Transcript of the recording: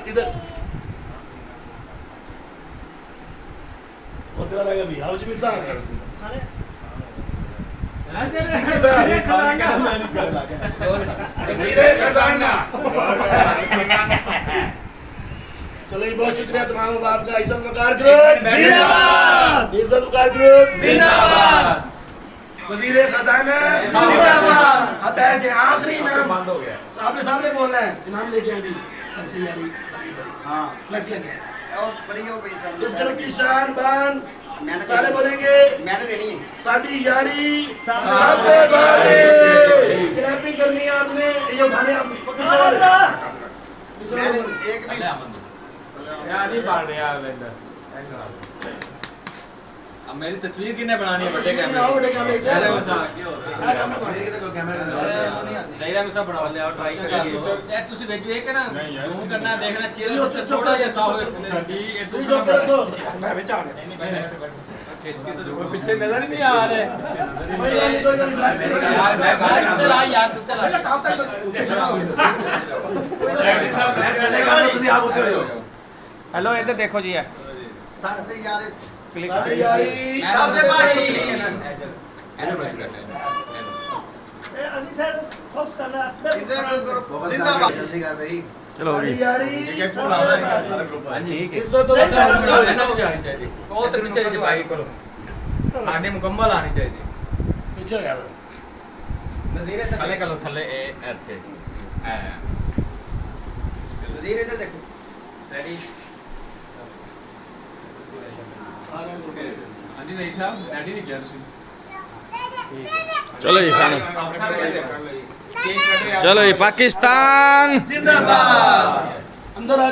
इधर चलो बहुत शुक्रिया तमाम बाप का। इज्जत वकार ग्रुप जिंदाबाद, इज्जत वकार ग्रुप जिंदाबाद, वजीर खजाना जिंदाबाद। अब आखिरी नाम आपने सामने बोलना है, इनाम लेके आएंगे सबसे यारी। हाँ फ्लेक्स लेके इस ग्रुप की शान बान सारे बोलेंगे, मैंने देनी है साडी यारी सबसे बारे। क्लैपिंग करनी है आपने, ये उठाने आप अब मेरी तस्वीर कितने बनानी है बड़े कैमरे दायरा में सब बना ले और ट्राई करेंगे यार तुसी भेज वे के ना जूम करना देखना चेहरा थोड़ा जैसा हो मैं बेच आ गया खींच के तो पीछे नजर ही नहीं आ रहे यार मैं चला यार तू चला हेलो इधर देखो जी यार क्लिक यारी सबसे बारी जल्दी कर भाई। चलो यारी हां जी इसको तो जानी चाहिए बहुत पीछे जी भाई को साढ़े मुकम्मल आनी चाहिए पीछे यार नजीर से थले करो थले ए ऐसे नजीर इधर देखो रेडी हां जी नहीं साहब रेडी नहीं किया तुसी चलो जी फाइनल, चलो जी पाकिस्तान जिंदाबाद। अंदर आ